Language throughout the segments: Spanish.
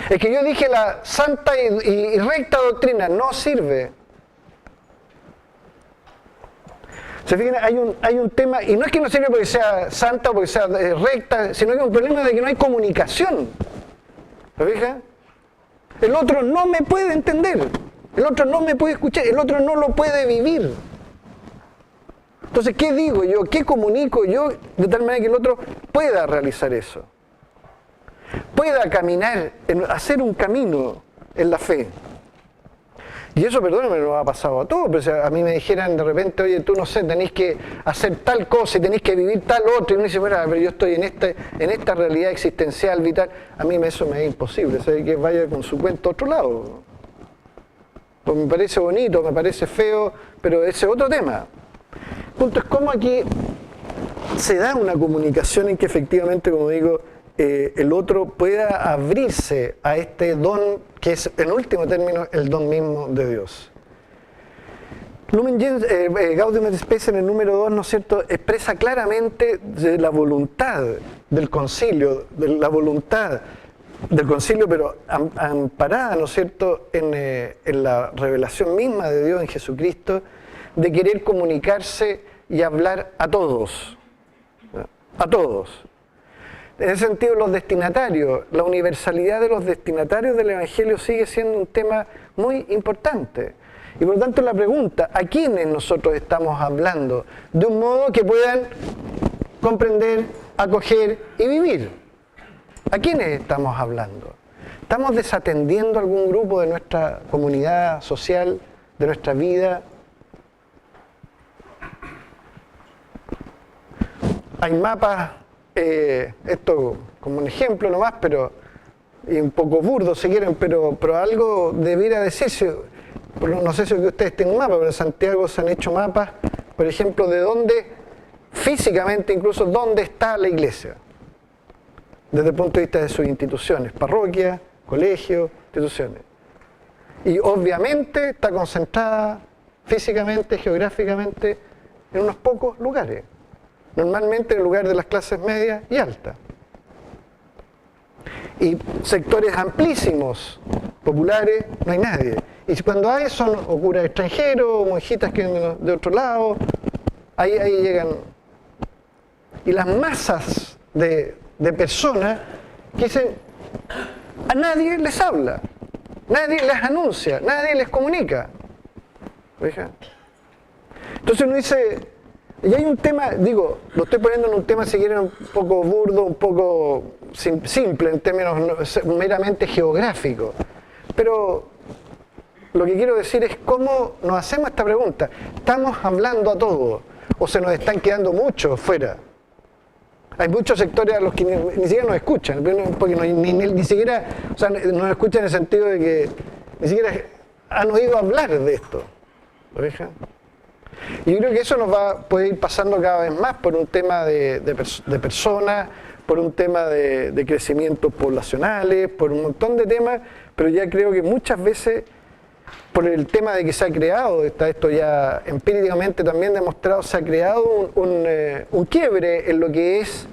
Es que yo dije la santa y recta doctrina, no sirve. ¿Se fijan? Hay un tema, y no es que no sirve porque sea santa o porque sea recta, sino que hay un problema de que no hay comunicación. ¿Se fijan? El otro no me puede entender, el otro no me puede escuchar, el otro no lo puede vivir. Entonces, ¿qué digo yo? ¿Qué comunico yo de tal manera que el otro pueda realizar eso? Pueda caminar, hacer un camino en la fe. Y eso, perdóname, nos ha pasado a todos, pero si a mí me dijeran de repente, oye, tú no sé, tenés que hacer tal cosa y tenés que vivir tal otro, y uno dice, bueno, pero yo estoy en esta realidad existencial, vital, a mí eso me es imposible, ¿sabes? Que vaya con su cuento a otro lado. Pues me parece bonito, me parece feo, pero ese es otro tema. El punto es cómo aquí se da una comunicación en que efectivamente, como digo, el otro pueda abrirse a este don que es, en último término, el don mismo de Dios. Lumen Gaudium et Spes en el número 2, ¿no es cierto?, expresa claramente de la voluntad del concilio, de la voluntad del concilio, pero amparada, ¿no es cierto?, en la revelación misma de Dios en Jesucristo, de querer comunicarse y hablar a todos. A todos. En ese sentido, los destinatarios, la universalidad de los destinatarios del Evangelio sigue siendo un tema muy importante. Y por lo tanto la pregunta, ¿a quiénes nosotros estamos hablando? De un modo que puedan comprender, acoger y vivir. ¿A quiénes estamos hablando? ¿Estamos desatendiendo algún grupo de nuestra comunidad social, de nuestra vida? Hay mapas, esto como un ejemplo nomás, pero y un poco burdo si quieren, pero algo debiera decirse. No sé si ustedes tienen un mapa, pero en Santiago se han hecho mapas, por ejemplo, de dónde, físicamente incluso, dónde está la iglesia. Desde el punto de vista de sus instituciones, parroquias, colegios, instituciones. Y obviamente está concentrada físicamente, geográficamente, en unos pocos lugares. Normalmente en el lugar de las clases medias y altas. Y sectores amplísimos, populares, no hay nadie. Y cuando hay son o curas extranjeros, o monjitas que vienen de otro lado, ahí llegan. Y las masas de personas que dicen, a nadie les habla, nadie les anuncia, nadie les comunica. ¿Veja? Entonces uno dice, y hay un tema, digo, lo estoy poniendo en un tema si quieren un poco burdo, un poco simple en términos meramente geográficos, pero lo que quiero decir es cómo nos hacemos esta pregunta. ¿Estamos hablando a todos o se nos están quedando muchos fuera? Hay muchos sectores a los que ni siquiera nos escuchan, porque ni siquiera, o sea, nos escuchan en el sentido de que ni siquiera han oído hablar de esto. ¿Lo dejan? Y yo creo que eso puede ir pasando cada vez más por un tema de personas, por un tema de crecimientos poblacionales, por un montón de temas, pero ya creo que muchas veces, por el tema de que se ha creado, está esto ya empíricamente también demostrado, se ha creado un quiebre en lo que es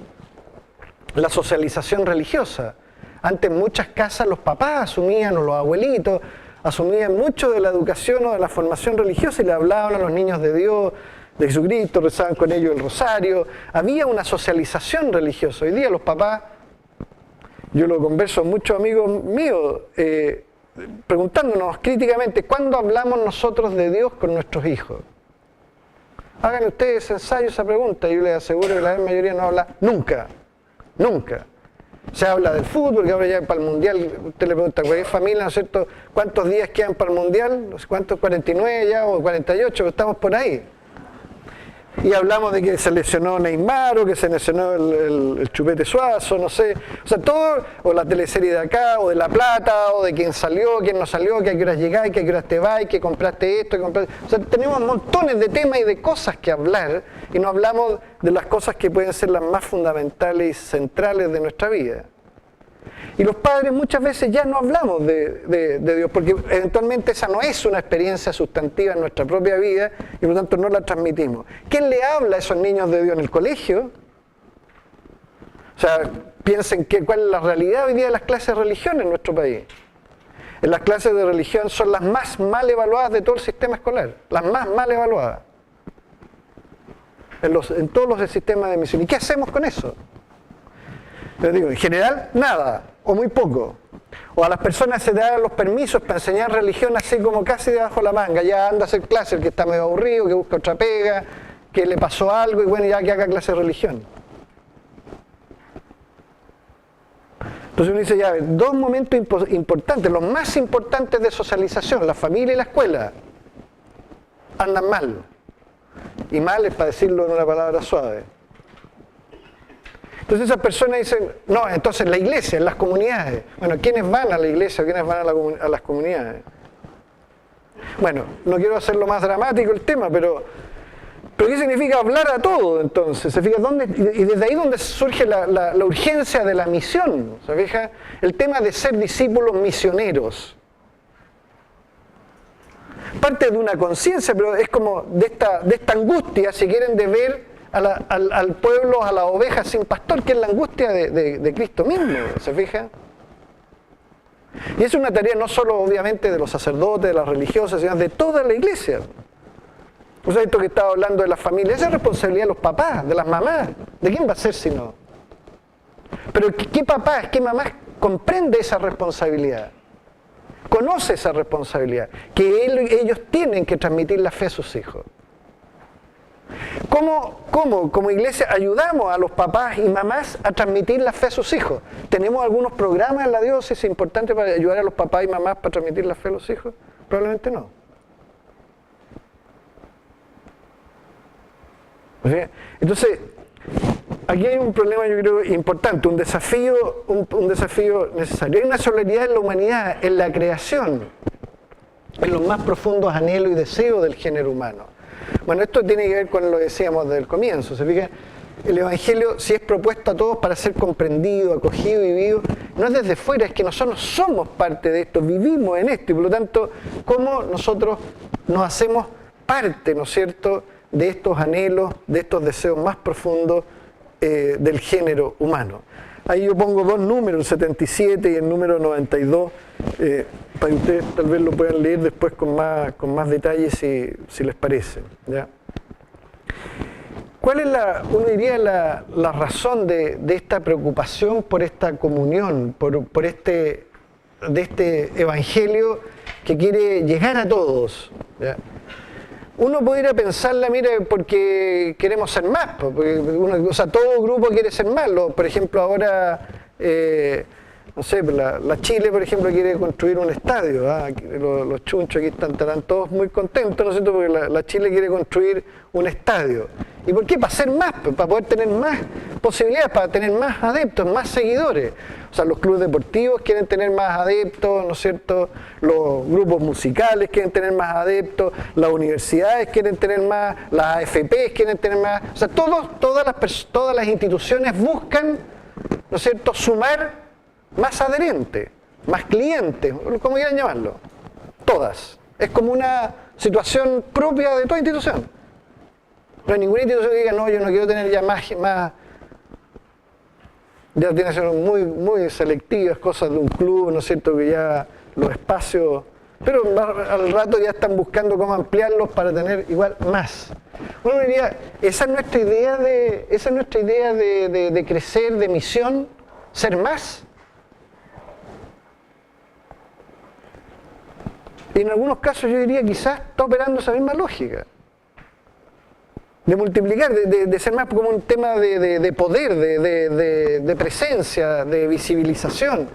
la socialización religiosa. Antes en muchas casas los papás asumían, o los abuelitos, asumían mucho de la educación o de la formación religiosa y le hablaban a los niños de Dios, de Jesucristo, rezaban con ellos el rosario. Había una socialización religiosa. Hoy día los papás, yo lo converso con muchos amigos míos, preguntándonos críticamente, ¿cuándo hablamos nosotros de Dios con nuestros hijos? Hagan ustedes ensayo esa pregunta y yo les aseguro que la gran mayoría no habla nunca, nunca. Se habla del fútbol, que ahora ya para el Mundial, usted le pregunta a cualquier familia, ¿no es cierto?, ¿cuántos días quedan para el Mundial? No sé cuántos, 49 ya o 48, pero estamos por ahí. Y hablamos de que se lesionó Neymar o que se lesionó el Chupete Suazo, no sé. O sea, todo, o la teleserie de acá, o de La Plata, o de quién salió, quién no salió, que a qué horas llegáis, que a qué horas te vais, que compraste esto, que compraste... O sea, tenemos montones de temas y de cosas que hablar y no hablamos de las cosas que pueden ser las más fundamentales y centrales de nuestra vida. Y los padres muchas veces ya no hablamos de Dios, porque eventualmente esa no es una experiencia sustantiva en nuestra propia vida y por lo tanto no la transmitimos. ¿Quién le habla a esos niños de Dios en el colegio? O sea, piensen cuál es la realidad hoy día de las clases de religión en nuestro país. Las clases de religión son las más mal evaluadas de todo el sistema escolar, las más mal evaluadas. En todos los sistemas de admisión. ¿Y qué hacemos con eso? Les digo, en general, nada, o muy poco. O a las personas se dan los permisos para enseñar religión así como casi debajo de la manga. Ya anda a hacer clase, el que está medio aburrido, que busca otra pega, que le pasó algo y bueno, ya que haga clase de religión. Entonces uno dice, ya, dos momentos importantes, los más importantes de socialización, la familia y la escuela, andan mal. Y mal es para decirlo en una palabra suave. Entonces esas personas dicen, no, entonces la iglesia, en las comunidades. Bueno, ¿quiénes van a la iglesia? ¿Quiénes van a las comunidades? Bueno, no quiero hacerlo más dramático el tema, pero ¿qué significa hablar a todo entonces? ¿Se fija? Y desde ahí donde surge la urgencia de la misión. ¿Se fija? El tema de ser discípulos misioneros. Parte de una conciencia, pero es como de esta angustia, si quieren, de ver al pueblo, a las ovejas sin pastor, que es la angustia de Cristo mismo. ¿Se fija? Y es una tarea no solo obviamente de los sacerdotes, de las religiosas, sino de toda la iglesia. O sea, esto que estaba hablando de las familias, esa es responsabilidad de los papás, de las mamás. ¿De quién va a ser si no? Pero ¿qué papás, qué mamás comprende esa responsabilidad? Conoce esa responsabilidad, que ellos tienen que transmitir la fe a sus hijos. ¿Cómo como iglesia ayudamos a los papás y mamás a transmitir la fe a sus hijos? ¿Tenemos algunos programas en la diócesis importantes para ayudar a los papás y mamás para transmitir la fe a los hijos? Probablemente no. Entonces, aquí hay un problema, yo creo, importante, un desafío necesario. Hay una solidaridad en la humanidad, en la creación, en los más profundos anhelos y deseos del género humano. Bueno, esto tiene que ver con lo que decíamos desde el comienzo. ¿Se fija? El Evangelio, si es propuesto a todos para ser comprendido, acogido y vivido, no es desde fuera, es que nosotros somos parte de esto, vivimos en esto, y por lo tanto, ¿cómo nosotros nos hacemos parte, ¿no es cierto?, de estos anhelos, de estos deseos más profundos del género humano? Ahí yo pongo dos números, el 77 y el número 92, para que ustedes tal vez lo puedan leer después con más detalles si les parece, ¿ya? ¿Cuál es uno diría, la razón de esta preocupación por esta comunión, de este evangelio que quiere llegar a todos, ¿ya? Uno podría pensarla, mire, porque queremos ser más, porque todo grupo quiere ser más. Por ejemplo, ahora, no sé, la Chile, por ejemplo, quiere construir un estadio. Los chunchos aquí estarán todos muy contentos, ¿no es cierto? Porque la Chile quiere construir un estadio. ¿Y por qué? Para ser más, para poder tener más posibilidades, para tener más adeptos, más seguidores. O sea, los clubes deportivos quieren tener más adeptos, ¿no es cierto? Los grupos musicales quieren tener más adeptos, las universidades quieren tener más, las AFPs quieren tener más. O sea, todas las instituciones buscan, ¿no es cierto?, sumar más adherentes, más clientes, como quieran llamarlo. Todas. Es como una situación propia de toda institución. No hay ninguna institución que diga, no, yo no quiero tener ya más ya tiene que ser muy, muy selectivas, cosas de un club, ¿no es cierto?, que ya los espacios, pero al rato ya están buscando cómo ampliarlos para tener igual más. Bueno, diría, esa es nuestra idea de crecer, de misión, ser más. Y en algunos casos yo diría quizás está operando esa misma lógica. De multiplicar, de ser más como un tema de poder, de presencia, de visibilización.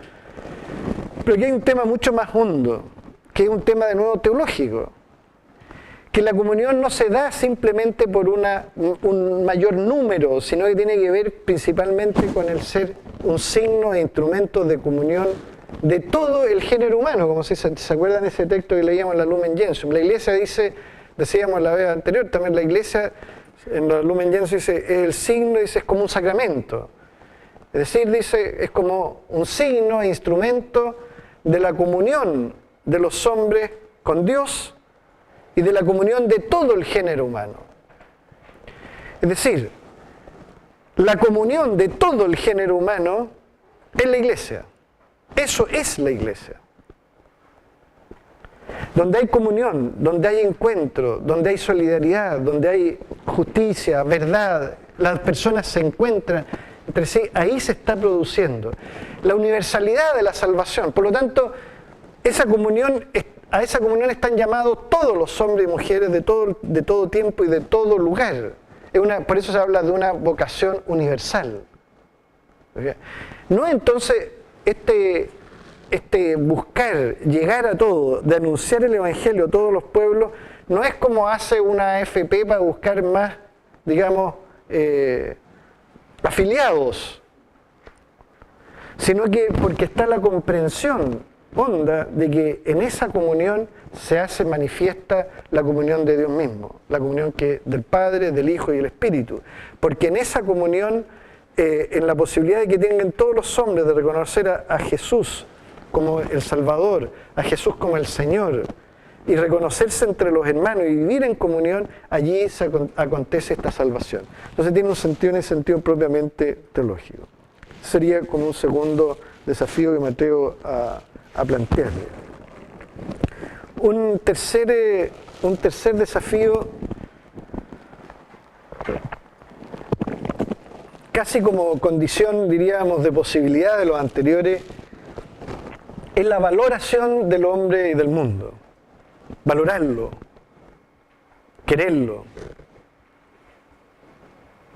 Pero aquí hay un tema mucho más hondo, que es un tema de nuevo teológico. Que la comunión no se da simplemente por un mayor número, sino que tiene que ver principalmente con el ser un signo e instrumento de comunión de todo el género humano, como se acuerdan de ese texto que leíamos en la Lumen Gentium. La Iglesia decíamos la vez anterior, también la Iglesia en la Lumen Gentium dice, el signo dice, es como un sacramento. Es decir, dice, es como un signo e instrumento de la comunión de los hombres con Dios y de la comunión de todo el género humano. Es decir, la comunión de todo el género humano es la iglesia. Eso es la iglesia. Donde hay comunión, donde hay encuentro, donde hay solidaridad, donde hay justicia, verdad, las personas se encuentran entre sí, ahí se está produciendo la universalidad de la salvación. Por lo tanto, a esa comunión están llamados todos los hombres y mujeres de todo tiempo y de todo lugar. Por eso se habla de una vocación universal. No entonces buscar llegar a todos, de anunciar el Evangelio a todos los pueblos, no es como hace una AFP para buscar más, digamos, afiliados, sino que porque está la comprensión honda de que en esa comunión se hace manifiesta la comunión de Dios mismo, la comunión del Padre, del Hijo y del Espíritu, porque en esa comunión, en la posibilidad de que tengan todos los hombres de reconocer a Jesús como el Salvador, a Jesús como el Señor, y reconocerse entre los hermanos y vivir en comunión, allí acontece esta salvación. Entonces tiene un sentido en el sentido propiamente teológico. Sería como un segundo desafío que me atrevo a plantearle. Un tercer desafío, casi como condición, diríamos, de posibilidad de los anteriores, es la valoración del hombre y del mundo. Valorarlo, quererlo,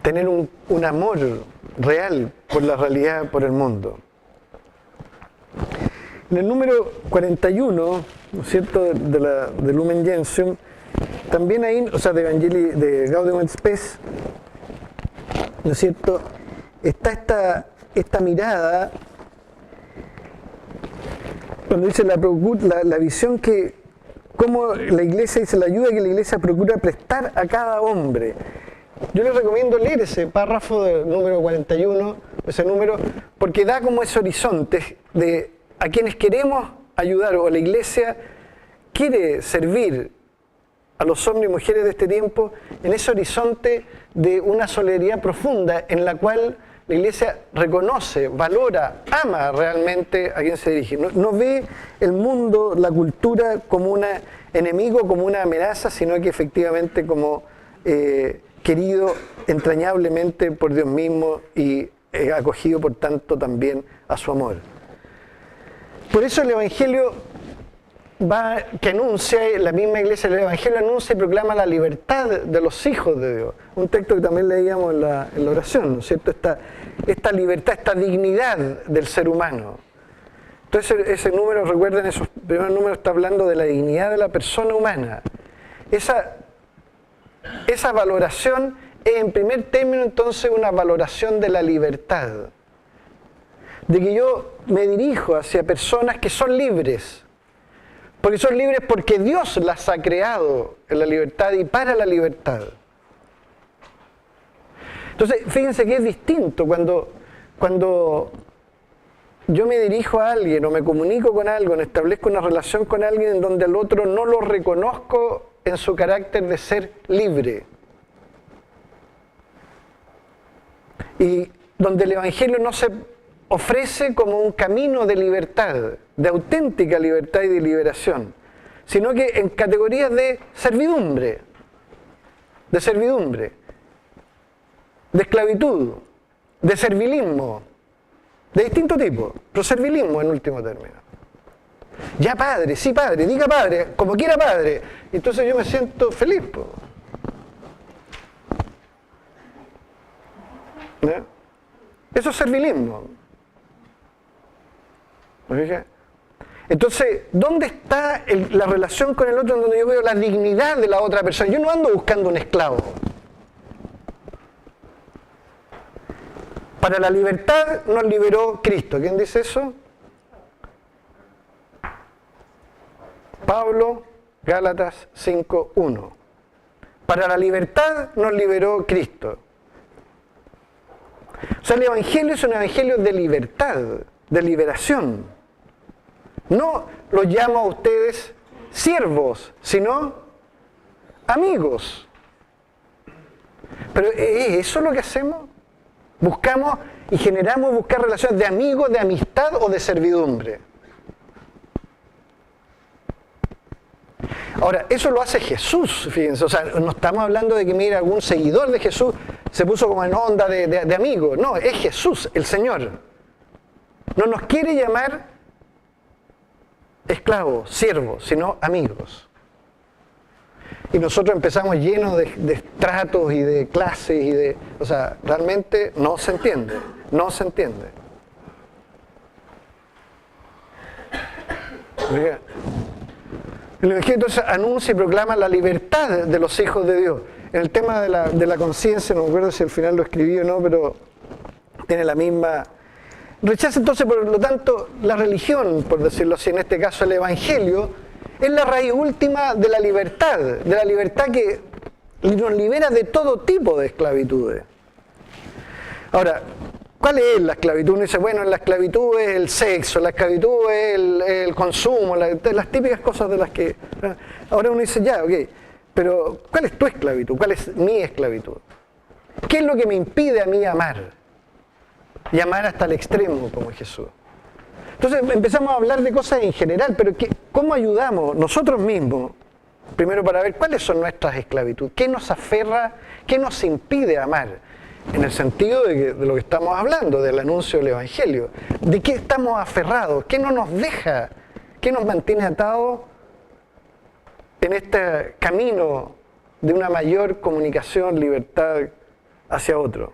tener un amor real por la realidad, por el mundo. En el número 41, ¿no es cierto?, de Lumen Gentium, también ahí, o sea, de Gaudium et Spes, ¿no es cierto?, está esta mirada, cuando dice la visión que, cómo la iglesia dice, la ayuda que la iglesia procura prestar a cada hombre. Yo les recomiendo leer ese párrafo del número 41, ese número, porque da como ese horizonte de a quienes queremos ayudar, o la iglesia quiere servir a los hombres y mujeres de este tiempo en ese horizonte de una solidaridad profunda en la cual la iglesia reconoce, valora, ama realmente a quien se dirige. No ve el mundo, la cultura como un enemigo, como una amenaza, sino que efectivamente como querido entrañablemente por Dios mismo y acogido por tanto también a su amor. Por eso el Evangelio que anuncia, la misma iglesia del Evangelio anuncia y proclama la libertad de los hijos de Dios. Un texto que también leíamos en la oración, ¿no es cierto? Esta libertad, esta dignidad del ser humano. Entonces ese número, recuerden, esos primeros números está hablando de la dignidad de la persona humana. Esa valoración es en primer término entonces una valoración de la libertad. De que yo me dirijo hacia personas que son libres. Porque son libres porque Dios las ha creado en la libertad y para la libertad. Entonces, fíjense que es distinto cuando yo me dirijo a alguien o me comunico con alguien, establezco una relación con alguien en donde al otro no lo reconozco en su carácter de ser libre. Y donde el Evangelio no se ofrece como un camino de libertad, de auténtica libertad y de liberación, sino que en categorías de servidumbre, de esclavitud, de servilismo, de distinto tipo, pero servilismo en último término. Ya padre, sí padre, diga padre, como quiera padre. Entonces yo me siento feliz. ¿No? Eso es servilismo. Entonces, ¿dónde está la relación con el otro en donde yo veo la dignidad de la otra persona? Yo no ando buscando un esclavo. Para la libertad nos liberó Cristo. ¿Quién dice eso? Pablo, Gálatas 5:1. Para la libertad nos liberó Cristo. O sea, el Evangelio es un Evangelio de libertad, de liberación. No los llamo a ustedes siervos, sino amigos. Pero ¿eso es lo que hacemos? Buscamos y generamos buscar relaciones de amigos, de amistad o de servidumbre. Ahora, eso lo hace Jesús, fíjense, o sea, no estamos hablando de que, mira, algún seguidor de Jesús se puso como en onda de amigo, no, es Jesús, el Señor. No nos quiere llamar esclavos, siervos, sino amigos. Y nosotros empezamos llenos de estratos y de clases y de... O sea, realmente no se entiende, no se entiende. El Evangelio entonces anuncia y proclama la libertad de los hijos de Dios. En el tema de la conciencia, no me acuerdo si al final lo escribí o no, pero tiene la misma... Rechaza entonces, por lo tanto, la religión, por decirlo así, en este caso el Evangelio, es la raíz última de la libertad que nos libera de todo tipo de esclavitudes. Ahora, ¿cuál es la esclavitud? Uno dice, bueno, la esclavitud es el sexo, la esclavitud es el consumo, las típicas cosas de las que... Ahora uno dice, ya, ok, pero ¿cuál es tu esclavitud? ¿Cuál es mi esclavitud? ¿Qué es lo que me impide a mí amar? Y amar hasta el extremo como Jesús. Entonces empezamos a hablar de cosas en general, pero ¿cómo ayudamos nosotros mismos? Primero para ver cuáles son nuestras esclavitudes, qué nos aferra, qué nos impide amar, en el sentido de lo que estamos hablando, del anuncio del Evangelio. ¿De qué estamos aferrados? ¿Qué no nos deja? ¿Qué nos mantiene atados en este camino de una mayor comunicación, libertad hacia otro?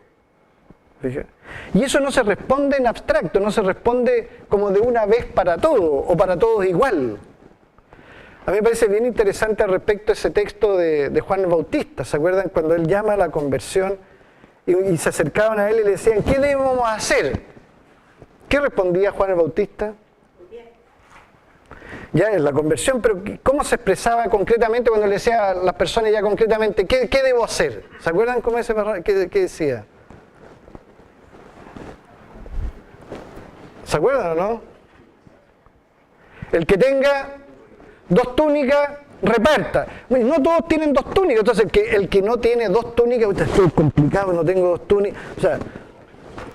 ¿Fíjate? Y eso no se responde en abstracto, no se responde como de una vez para todo o para todos igual. A mí me parece bien interesante al respecto ese texto de Juan el Bautista. ¿Se acuerdan cuando él llama a la conversión y se acercaban a él y le decían, ¿qué debemos hacer? ¿Qué respondía Juan el Bautista? Ya es la conversión, pero ¿cómo se expresaba concretamente cuando le decía a las personas ya concretamente, ¿qué debo hacer? ¿Se acuerdan cómo qué decía? ¿Se acuerdan o no? El que tenga 2 túnicas, reparta. Bueno, no todos tienen 2 túnicas, entonces el que no tiene 2 túnicas, esto es complicado, no tengo 2 túnicas, o sea,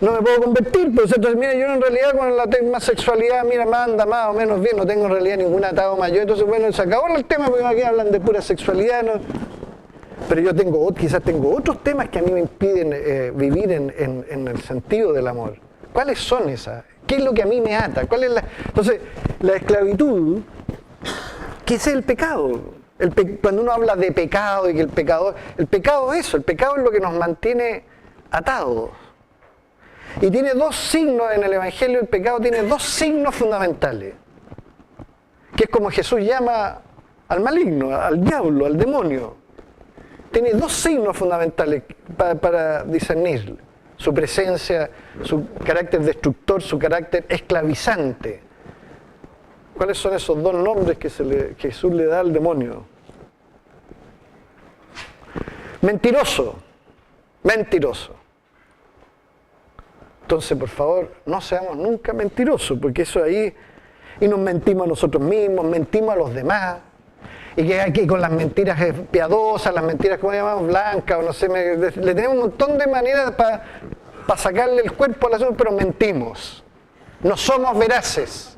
no me puedo convertir, pues entonces mira, yo en realidad con la tema sexualidad, mira, me anda más o menos bien, no tengo en realidad ningún atado mayor, entonces bueno, se acabó el tema porque aquí hablan de pura sexualidad, ¿no? Pero yo quizás tengo otros temas que a mí me impiden vivir en el sentido del amor. ¿Cuáles son esas? ¿Qué es lo que a mí me ata? Entonces, la esclavitud, ¿qué es el pecado? Cuando uno habla de pecado y que el pecado es eso, el pecado es lo que nos mantiene atados. Y tiene 2 signos en el Evangelio, el pecado tiene 2 signos fundamentales, que es como Jesús llama al maligno, al diablo, al demonio. Tiene 2 signos fundamentales para discernir su presencia, su carácter destructor, su carácter esclavizante. ¿Cuáles son esos 2 nombres que Jesús le da al demonio? Mentiroso. Entonces, por favor, no seamos nunca mentirosos, porque eso ahí, y nos mentimos a nosotros mismos, mentimos a los demás, y que aquí con las mentiras piadosas, las mentiras, ¿cómo llamamos? Blancas, o no sé, le tenemos un montón de maneras para sacarle el cuerpo al asunto, pero mentimos. No somos veraces.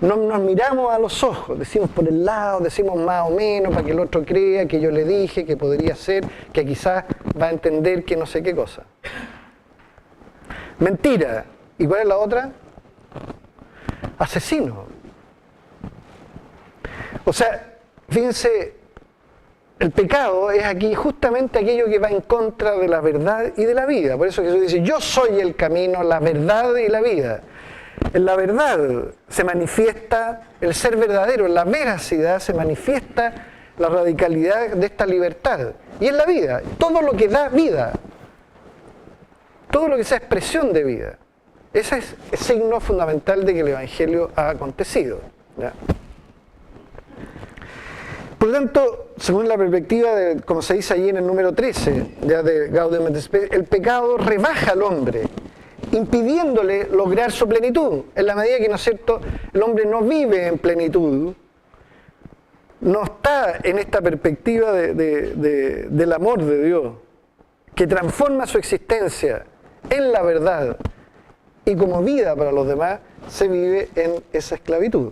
No nos miramos a los ojos, decimos por el lado, decimos más o menos para que el otro crea que yo le dije, que podría ser, que quizás va a entender que no sé qué cosa. Mentira. ¿Y cuál es la otra? Asesino. O sea, fíjense, el pecado es aquí justamente aquello que va en contra de la verdad y de la vida. Por eso Jesús dice, yo soy el camino, la verdad y la vida. En la verdad se manifiesta el ser verdadero, en la veracidad se manifiesta la radicalidad de esta libertad. Y en la vida, todo lo que da vida, todo lo que sea expresión de vida, ese es el signo fundamental de que el Evangelio ha acontecido. ¿Ya? Por lo tanto, según la perspectiva, como se dice allí en el número 13, ya de Gaudium et Spes, el pecado rebaja al hombre, impidiéndole lograr su plenitud. En la medida que, ¿no es cierto?, el hombre no vive en plenitud, no está en esta perspectiva del amor de Dios, que transforma su existencia en la verdad y como vida para los demás, se vive en esa esclavitud.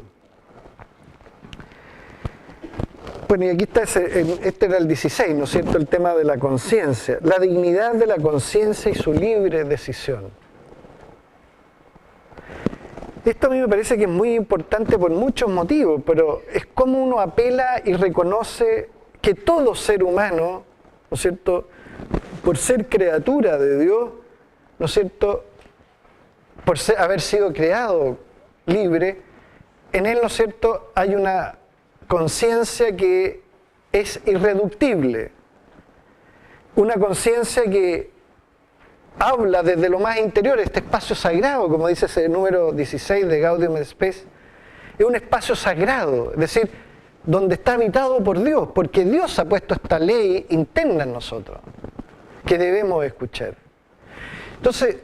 Bueno, y aquí está, este era el 16, ¿no es cierto?, el tema de la conciencia, la dignidad de la conciencia y su libre decisión. Esto a mí me parece que es muy importante por muchos motivos, pero es como uno apela y reconoce que todo ser humano, ¿no es cierto?, por ser criatura de Dios, ¿no es cierto?, por haber sido creado libre, en él, ¿no es cierto?, hay una conciencia que es irreductible, una conciencia que habla desde lo más interior, este espacio sagrado, como dice ese número 16 de Gaudium et Spes, es un espacio sagrado, es decir, donde está habitado por Dios, porque Dios ha puesto esta ley interna en nosotros, que debemos escuchar. Entonces,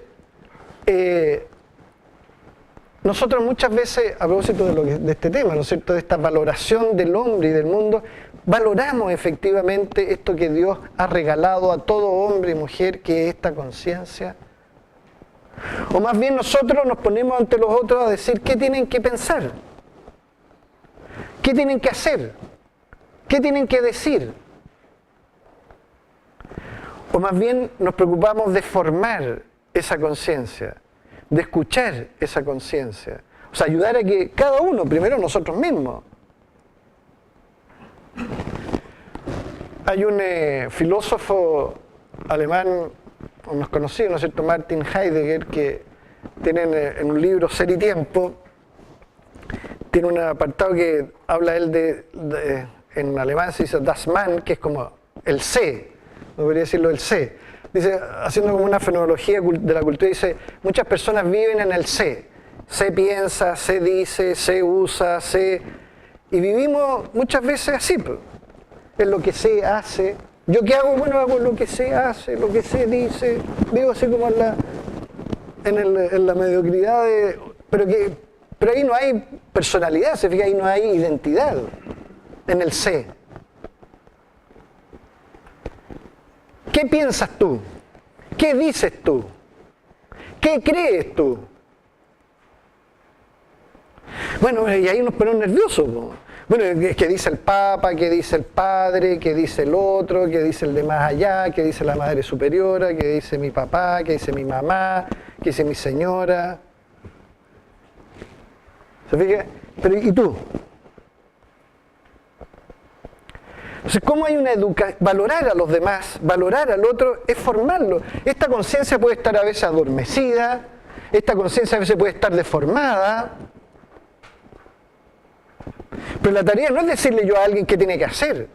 nosotros muchas veces, a propósito de este tema, ¿no es cierto?, de esta valoración del hombre y del mundo, valoramos efectivamente esto que Dios ha regalado a todo hombre y mujer, que es esta conciencia. O más bien nosotros nos ponemos ante los otros a decir qué tienen que pensar, qué tienen que hacer, qué tienen que decir. O más bien nos preocupamos de formar esa conciencia, de escuchar esa conciencia. O sea, ayudar a que cada uno, primero nosotros mismos. Hay un filósofo alemán, más conocido, ¿no es cierto?, Martin Heidegger, que tiene en un libro Ser y Tiempo, tiene un apartado que habla él en alemán se dice Das Man, que es como el sé, no debería decirlo el sé. Dice, haciendo como una fenomenología de la cultura, dice, muchas personas viven en el sé. Se piensa, se dice, se usa, y vivimos muchas veces así, pues. Es lo que se hace. ¿Yo qué hago? Bueno, hago lo que se hace, lo que se dice. Vivo así como en la mediocridad, pero ahí no hay personalidad, se fija, ahí no hay identidad, en el sé. ¿Qué piensas tú? ¿Qué dices tú? ¿Qué crees tú? Bueno, y ahí nos ponemos nerviosos, ¿no? Bueno, ¿qué dice el Papa? ¿Qué dice el Padre? ¿Qué dice el otro? ¿Qué dice el de más allá? ¿Qué dice la Madre Superiora? ¿Qué dice mi papá? ¿Qué dice mi mamá? ¿Qué dice mi señora? ¿Se fija? Pero ¿y tú? Entonces, ¿cómo hay una educación? Valorar a los demás, valorar al otro, es formarlo. Esta conciencia puede estar a veces adormecida, esta conciencia a veces puede estar deformada, pero la tarea no es decirle yo a alguien qué tiene que hacer,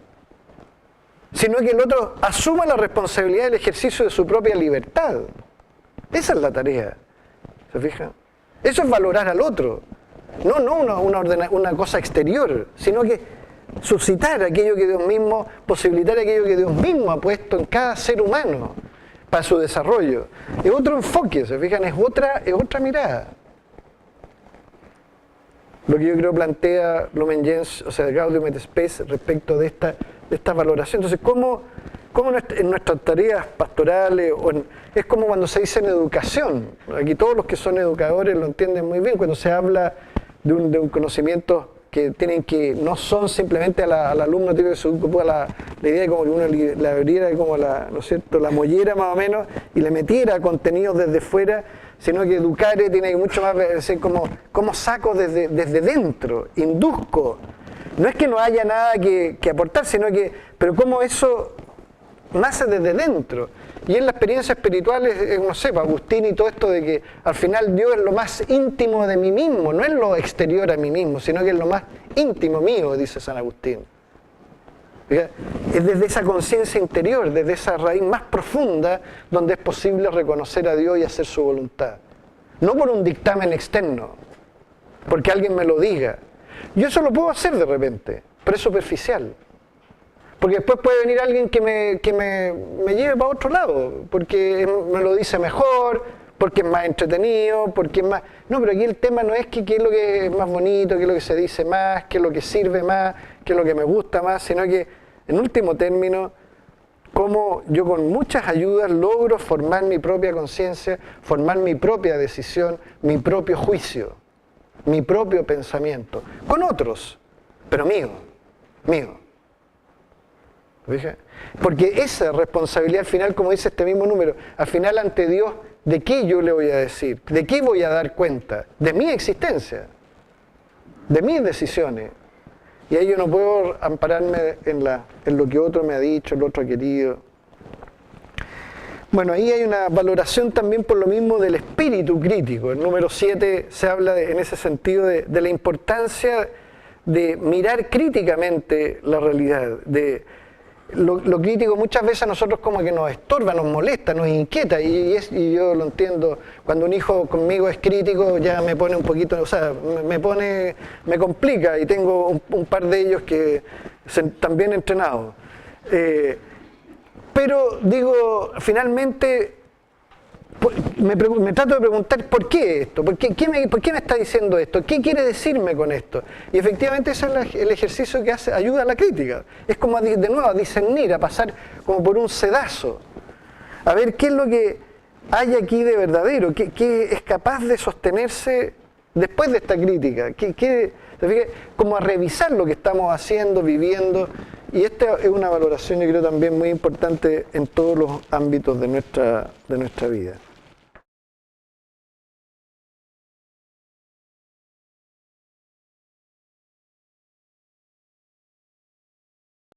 sino que el otro asuma la responsabilidad del ejercicio de su propia libertad. Esa es la tarea. ¿Se fijan? Eso es valorar al otro. No una cosa exterior, sino que suscitar aquello que Dios mismo, posibilitar aquello que Dios mismo ha puesto en cada ser humano para su desarrollo. Es otro enfoque, ¿se fijan? Es otra mirada. Lo que yo creo plantea Lumen Gentium, o sea, Gaudium et Spes, respecto de esta valoración. Entonces, ¿cómo en nuestras tareas pastorales, es como cuando se dice en educación? Aquí todos los que son educadores lo entienden muy bien, cuando se habla de un conocimiento que no son simplemente al alumno tiene que se ocupa la idea de como que uno le abriera como ¿no es cierto?, la mollera más o menos y le metiera contenidos desde fuera, sino que educar tiene mucho más decir como saco desde dentro, induzco. No es que no haya nada que aportar, pero como eso nace desde dentro. Y en la experiencia espiritual, no sé, Agustín y todo esto de que al final Dios es lo más íntimo de mí mismo, no es lo exterior a mí mismo, sino que es lo más íntimo mío, dice San Agustín. ¿Fíjate? Es desde esa conciencia interior, desde esa raíz más profunda, donde es posible reconocer a Dios y hacer su voluntad. No por un dictamen externo, porque alguien me lo diga. Yo eso lo puedo hacer de repente, pero es superficial. Porque después puede venir alguien que me lleve para otro lado, porque me lo dice mejor, porque es más entretenido, porque es más... No, pero aquí el tema no es qué es lo que es más bonito, qué es lo que se dice más, qué es lo que sirve más, qué es lo que me gusta más, sino que, en último término, cómo yo con muchas ayudas logro formar mi propia conciencia, formar mi propia decisión, mi propio juicio, mi propio pensamiento, con otros, pero mío. ¿Fija? Porque esa responsabilidad al final, como dice este mismo número, al final ante Dios, ¿de qué yo le voy a decir? ¿De qué voy a dar cuenta? De mi existencia, de mis decisiones. Y ahí yo no puedo ampararme en lo que otro me ha dicho, el otro ha querido. Bueno, ahí hay una valoración también por lo mismo del espíritu crítico. El número 7 se habla en ese sentido de la importancia de mirar críticamente la realidad. Lo crítico muchas veces a nosotros como que nos estorba, nos molesta, nos inquieta, y yo lo entiendo. Cuando un hijo conmigo es crítico ya me pone un poquito, o sea, me complica, y tengo un par de ellos que están bien entrenados. Pero digo, finalmente me trato de preguntar ¿por qué esto? ¿Por qué me está diciendo esto? ¿Qué quiere decirme con esto? Y efectivamente ese es el ejercicio que ayuda a la crítica. Es como de nuevo a discernir, a pasar como por un sedazo, a ver qué es lo que hay aquí de verdadero, qué es capaz de sostenerse después de esta crítica, como a revisar lo que estamos haciendo, viviendo. Y esta es una valoración, yo creo, también muy importante en todos los ámbitos de nuestra vida.